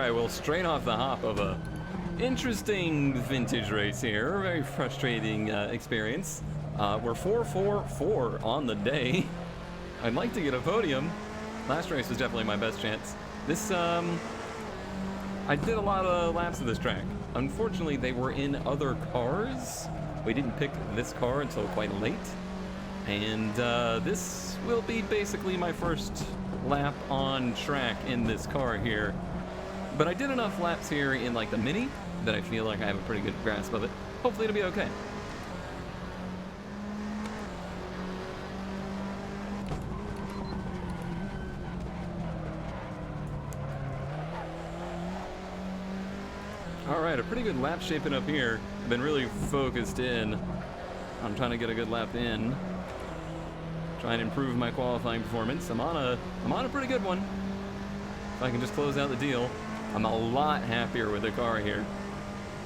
right, well, straight off the hop of a interesting vintage race here. Very frustrating experience. We're 4-4-4 on the day. I'd like to get a podium. Last race was definitely my best chance. This, I did a lot of laps of this track. Unfortunately, they were in other cars. We didn't pick this car until quite late. And this will be basically my first lap on track in this car here. But I did enough laps here in like the Mini that I feel like I have a pretty good grasp of it. Hopefully it'll be okay. Alright, a pretty good lap shaping up here. I've been really focused in on trying to get a good lap in. Try and improve my qualifying performance. I'm on a pretty good one. If I can just close out the deal, I'm a lot happier with the car here.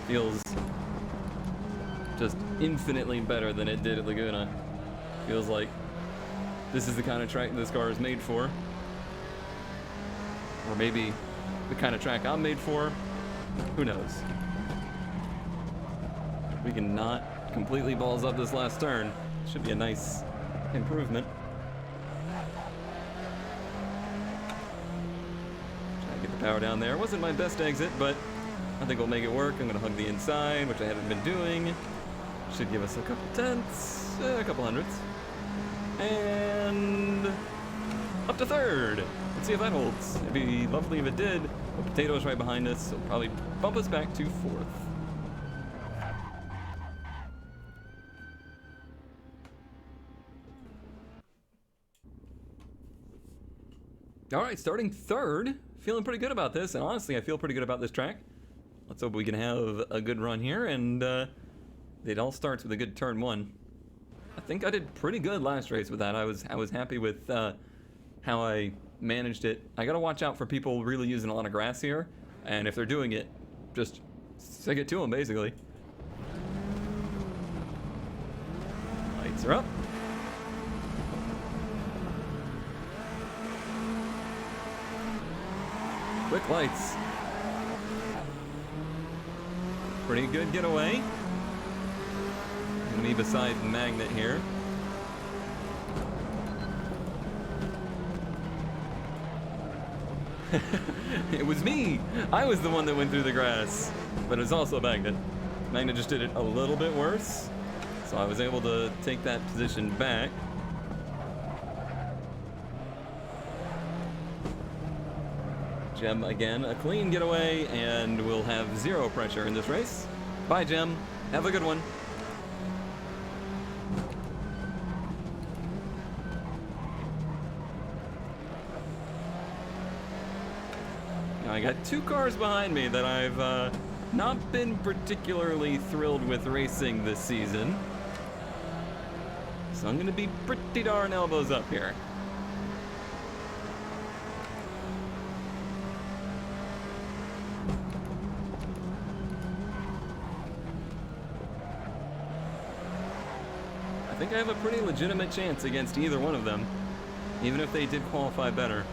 Feels just infinitely better than it did at Laguna. Feels like this is the kind of track this car is made for. Or maybe the kind of track I'm made for. Who knows? We can not completely balls up this last turn. Should be a nice improvement. Try to get the power down there. Wasn't my best exit, but I think we'll make it work. I'm gonna hug the inside, which I haven't been doing. Should give us a couple tenths, a couple hundredths. And up to third. Let's see if that holds. It'd be lovely if it did. But Potato's right behind us, so probably bump us back to fourth. All right, starting third. Feeling pretty good about this, and honestly, I feel pretty good about this track. Let's hope we can have a good run here, and it all starts with a good turn one. I think I did pretty good last race with that. I was happy with how I managed it. I gotta watch out for people really using a lot of grass here, and if they're doing it, just stick it to them, basically. Lights are up. Quick lights. Pretty good getaway. Me beside Magnet here. It was me. I was the one that went through the grass, but it was also Magnet. Magnet just did it a little bit worse, so I was able to take that position back. Gem again, a clean getaway, and we'll have zero pressure in this race. Bye, Gem. Have a good one. I got two cars behind me that I've not been particularly thrilled with racing this season. So I'm going to be pretty darn elbows up here. I think I have a pretty legitimate chance against either one of them, even if they did qualify better.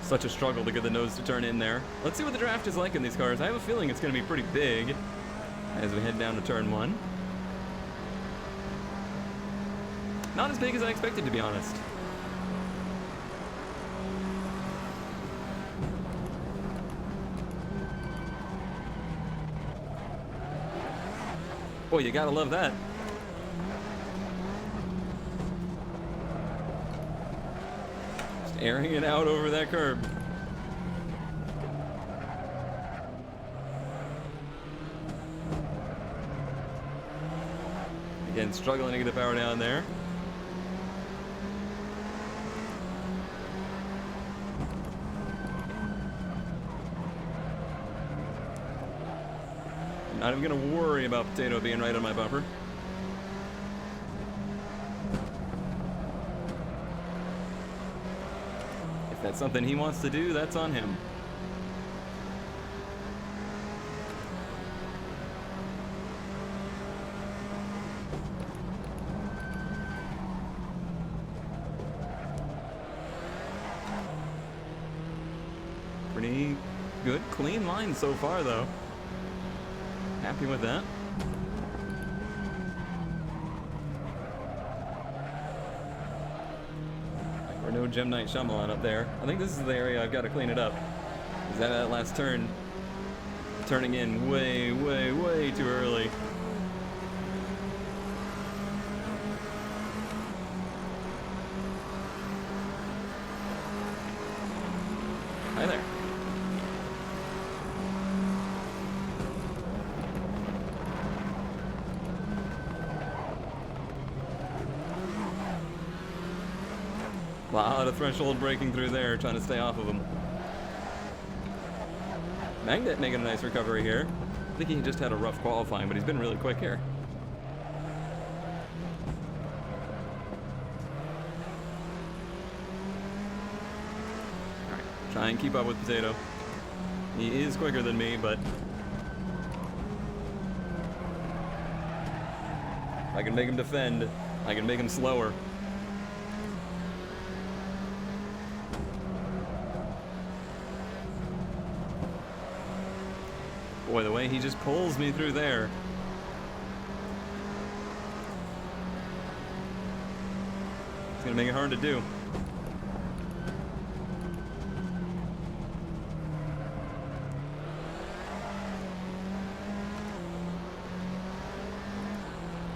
Such a struggle to get the nose to turn in there. Let's see what the draft is like in these cars. I have a feeling it's going to be pretty big as we head down to turn one. Not as big as I expected, to be honest. Boy, you gotta love that. Just airing it out over that curb. Again, struggling to get the power down there. Not even gonna worry about Potato being right on my bumper. If that's something he wants to do, that's on him. Pretty good, clean line so far, though. Happy with that. Or no Gem Knight Shyamalan up there. I think this is the area I've got to clean it up. Is that last turn? Turning in way, way, way too early. Hi there. Wow, the threshold breaking through there, trying to stay off of him. Magnet making a nice recovery here. I think he just had a rough qualifying, but he's been really quick here. Alright, try and keep up with Potato. He is quicker than me, but I can make him defend. I can make him slower. Boy, the way he just pulls me through there. It's gonna make it hard to do.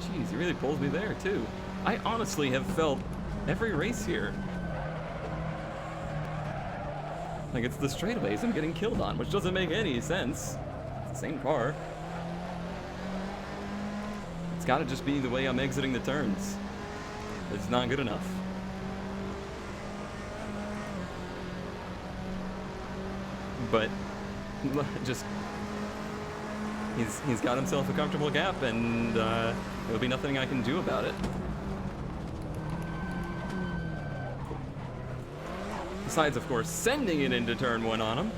Jeez, he really pulls me there too. I honestly have felt every race here like it's the straightaways I'm getting killed on, which doesn't make any sense. Same car. It's gotta just be the way I'm exiting the turns. It's not good enough. But just he's got himself a comfortable gap, and there'll be nothing I can do about it. Besides, of course, sending it into turn one on him,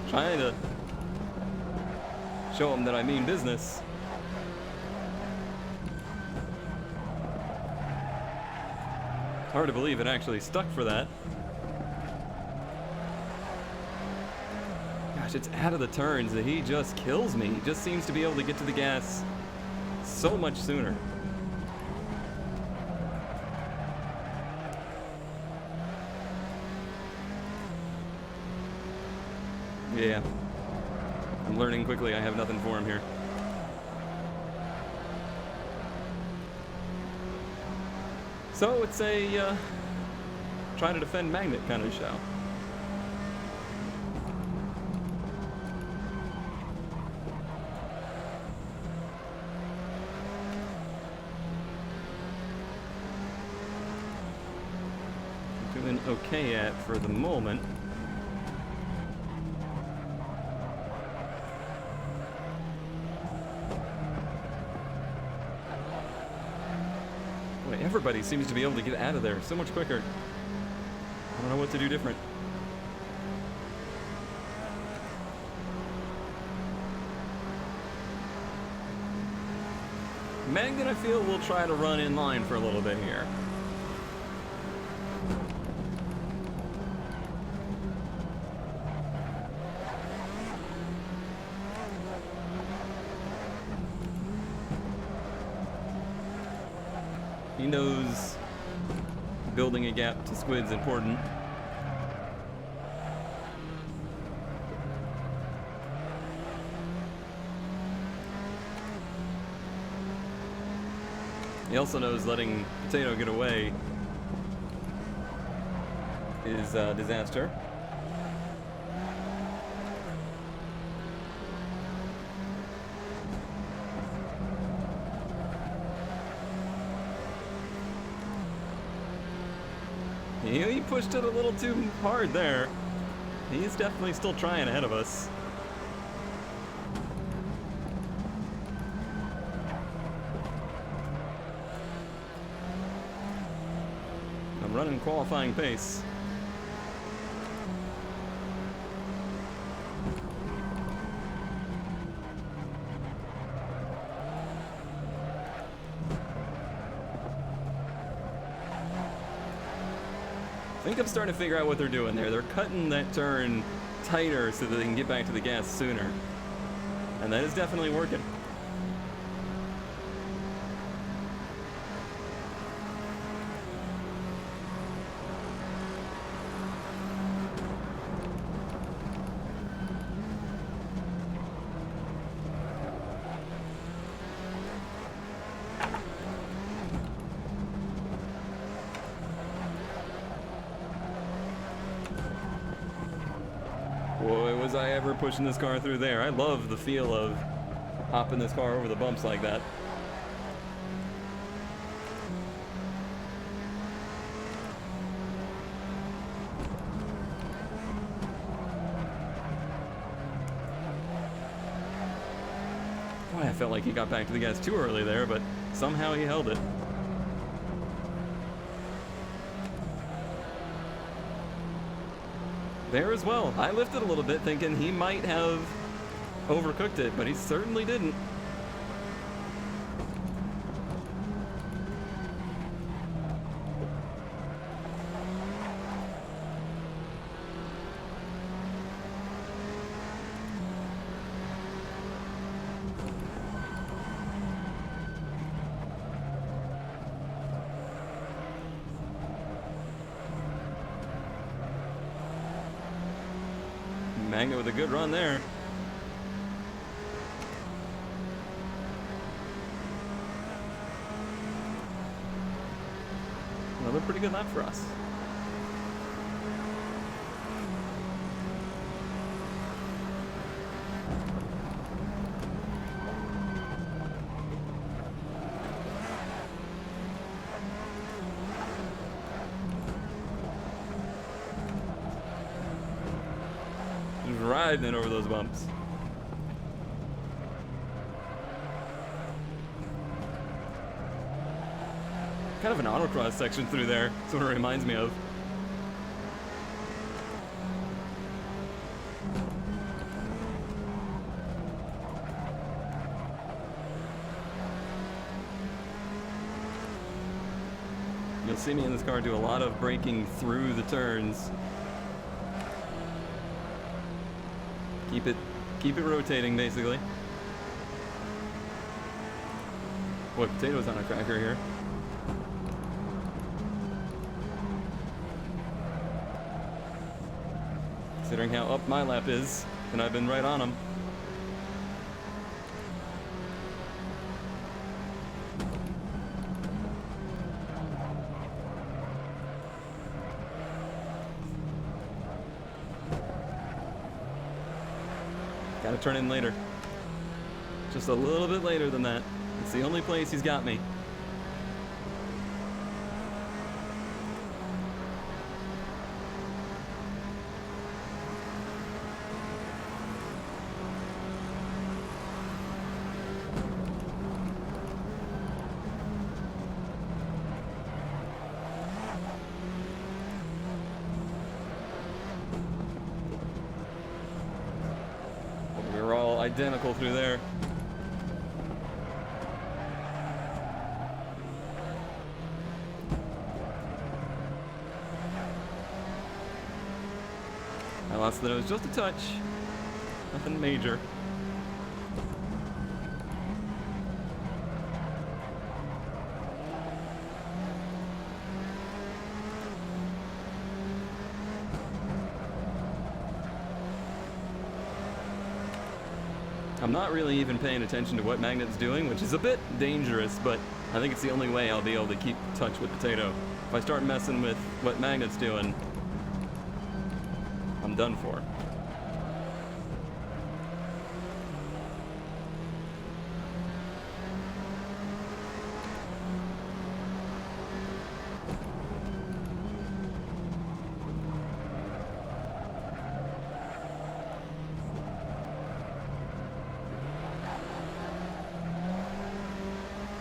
trying to show him that I mean business. Hard to believe it actually stuck for that. Gosh, it's out of the turns that he just kills me. He just seems to be able to get to the gas so much sooner. Yeah. I'm learning quickly I have nothing for him here. So it's a try to defend Magnet kind of show. I'm doing okay at for the moment. Everybody seems to be able to get out of there so much quicker. I don't know what to do different. Magnet, I feel, will try to run in line for a little bit here. He knows building a gap to Squid's important. He also knows letting Potato get away is a disaster. He pushed it a little too hard there. He's definitely still trying ahead of us. I'm running qualifying pace. I think I'm starting to figure out what they're doing there. They're cutting that turn tighter so that they can get back to the gas sooner. And that is definitely working. Boy, was I ever pushing this car through there. I love the feel of hopping this car over the bumps like that. Boy, I felt like he got back to the gas too early there, but somehow he held it. There as well. I lifted a little bit thinking he might have overcooked it, but he certainly didn't. Magnet with a good run there. Another pretty good lap for us. Just riding it over those bumps. Kind of an autocross section through there. That's what it reminds me of. You'll see me in this car do a lot of braking through the turns. Keep it rotating, basically. Boy, Potato's on a cracker here. Considering how up my lap is, and I've been right on him. Gotta turn in later. Just a little bit later than that. It's the only place he's got me. Identical through there. I lost the nose just a touch. Nothing major. I'm not really even paying attention to what Magnet's doing, which is a bit dangerous, but I think it's the only way I'll be able to keep touch with Potato. If I start messing with what Magnet's doing, I'm done for.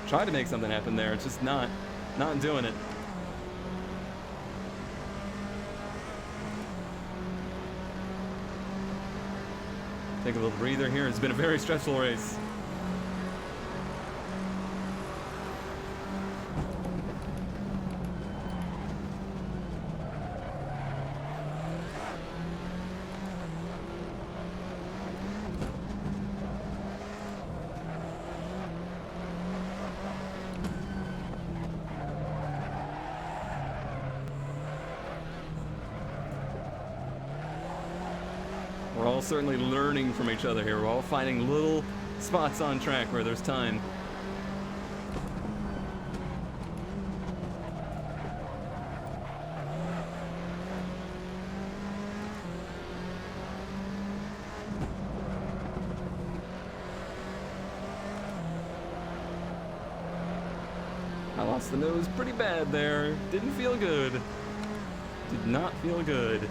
Try to make something happen there. It's just not doing it. Take a little breather here. It's been a very stressful race. We're all certainly learning from each other here. We're all finding little spots on track where there's time. I lost the nose pretty bad there. Didn't feel good. Did not feel good.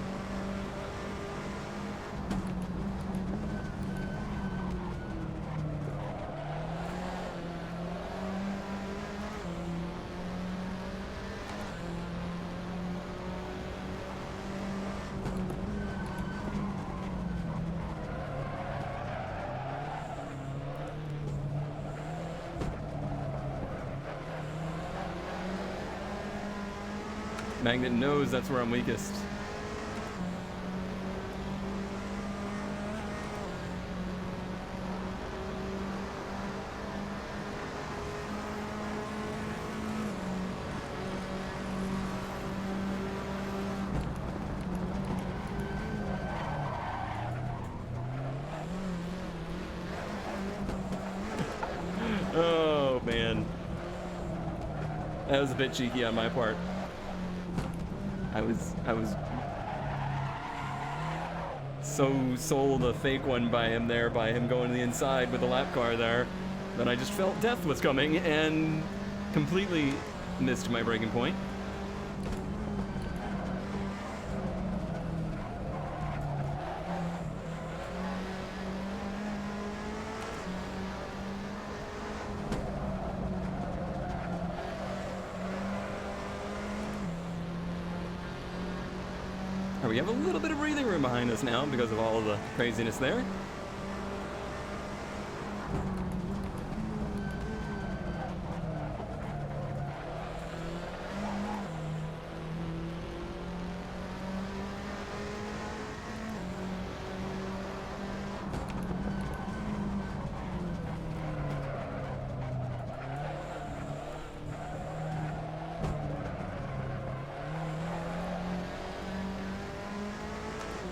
Magnet knows that's where I'm weakest. Oh man, that was a bit cheeky on my part. I was so sold a fake one by him there, by him going to the inside with the lap car there, that I just felt death was coming and completely missed my braking point. We have a little bit of breathing room behind us now because of all of the craziness there.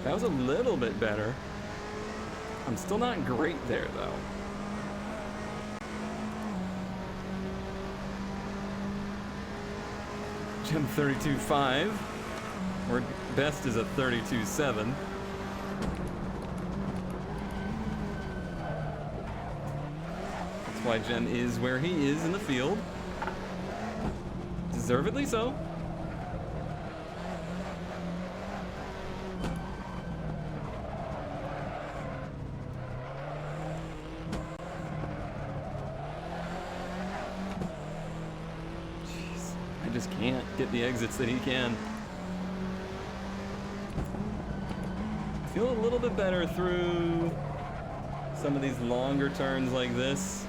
That was a little bit better. I'm still not great there, though. Gem 32.5. Or best is a 32.7. That's why Gem is where he is in the field. Deservedly so. Just can't get the exits that he can. Feel a little bit better through some of these longer turns like this.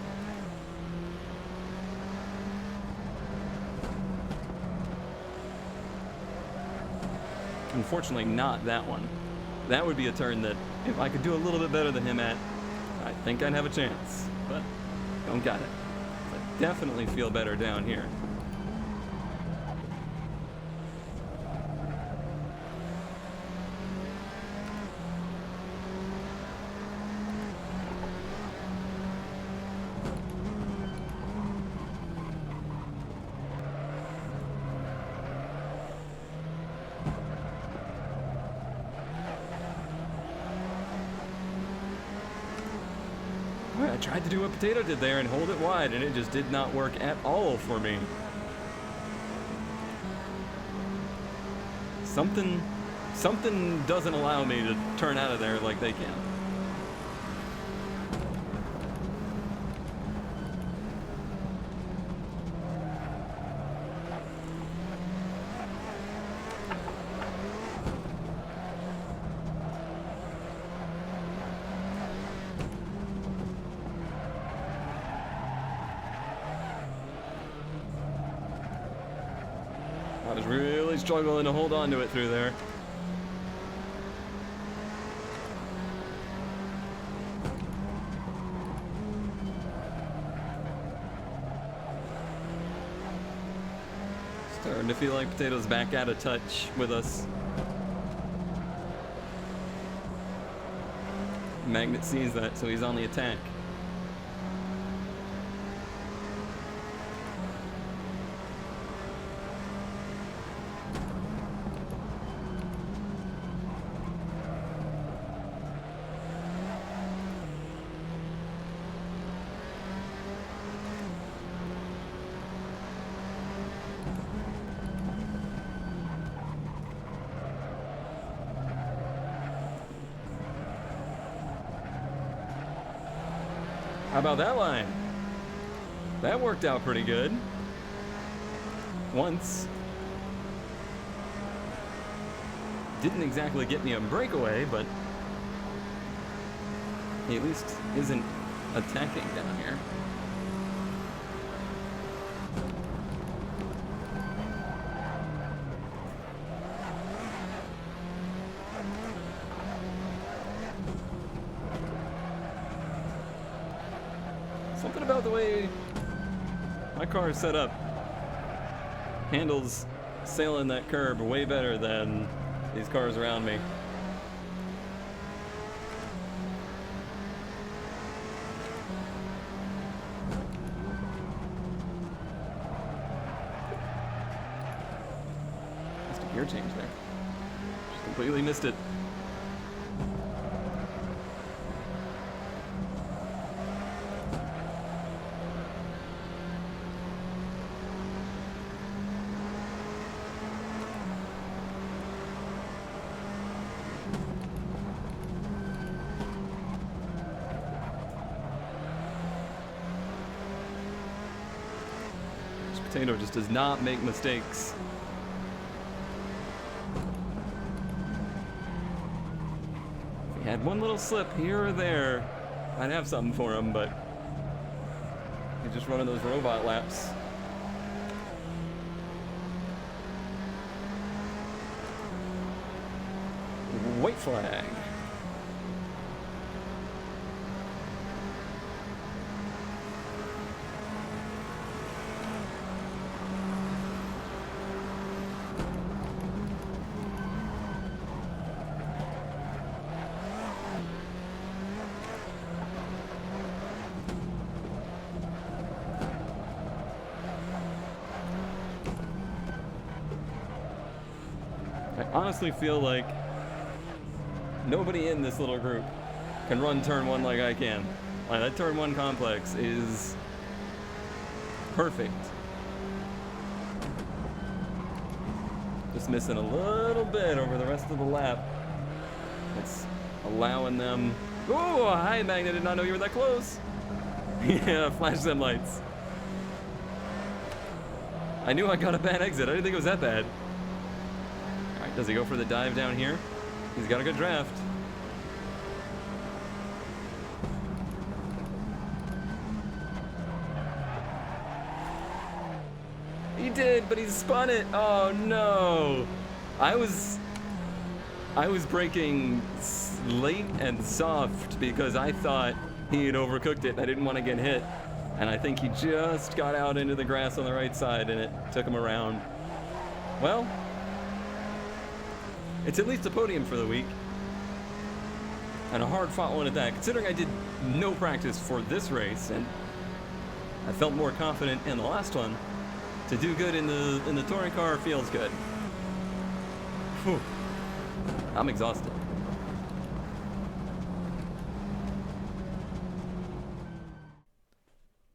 Unfortunately, not that one. That would be a turn that if I could do a little bit better than him at, I think I'd have a chance, but don't got it. I definitely feel better down here. I tried to do what Potato did there and hold it wide, and it just did not work at all for me. Something doesn't allow me to turn out of there like they can. I was really struggling to hold on to it through there. Starting to feel like Potato's back out of touch with us. Magnet sees that, so he's on the attack. How about that line? That worked out pretty good. Once. Didn't exactly get me a breakaway, but he at least isn't attacking down here. Something about the way my car is set up handles sailing that curb way better than these cars around me. Missed a gear change there. Just completely missed it. Potato just does not make mistakes. If he had one little slip here or there, I'd have something for him, but he's just running those robot laps. White flag. I honestly feel like nobody in this little group can run turn one like I can. Like, that turn one complex is perfect. Just missing a little bit over the rest of the lap. It's allowing them. Oh, hi, Magnet. Did not know you were that close. Yeah, flash them lights. I knew I got a bad exit. I didn't think it was that bad. All right, does he go for the dive down here? He's got a good draft. He did, but he spun it. Oh no! I was braking late and soft because I thought he had overcooked it. I didn't want to get hit, and I think he just got out into the grass on the right side, and it took him around. Well, it's at least a podium for the week, and a hard-fought one at that. Considering I did no practice for this race, and I felt more confident in the last one. To do good in the touring car feels good. Whew. I'm exhausted.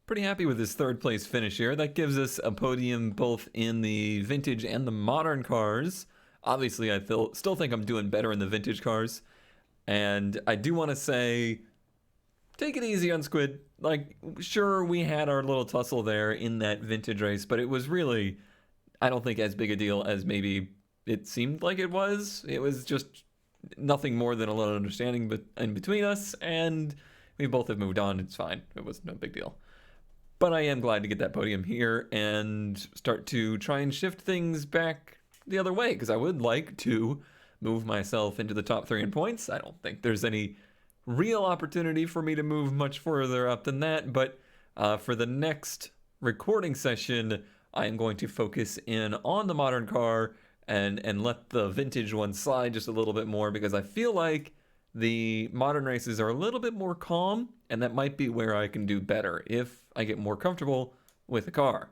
Pretty happy with this third place finish here. That gives us a podium both in the vintage and the modern cars. Obviously, I still think I'm doing better in the vintage cars. And I do want to say, take it easy on Squid. Like, sure, we had our little tussle there in that vintage race, but it was really, I don't think, as big a deal as maybe it seemed like it was. It was just nothing more than a little understanding in between us, and we both have moved on. It's fine. It was no big deal. But I am glad to get that podium here and start to try and shift things back the other way, because I would like to move myself into the top 3 in points. I don't think there's any real opportunity for me to move much further up than that, but for the next recording session, I am going to focus in on the modern car and let the vintage one slide just a little bit more, because I feel like The modern races are a little bit more calm, and that might be where I can do better if I get more comfortable with the car.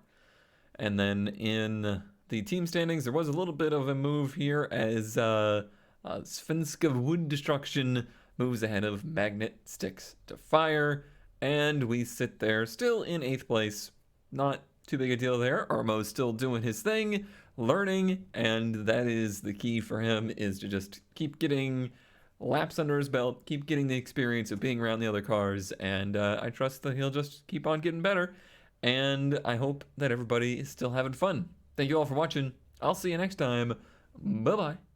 And then in the team standings, there was a little bit of a move here as Svenska Wood Destruction moves ahead of Magnet Sticks to Fire, and we sit there still in 8th place. Not too big a deal there. Armo's still doing his thing, learning, and that is the key for him, is to just keep getting laps under his belt, keep getting the experience of being around the other cars, and I trust that he'll just keep on getting better. And I hope that everybody is still having fun. Thank you all for watching. I'll see you next time. Bye-bye.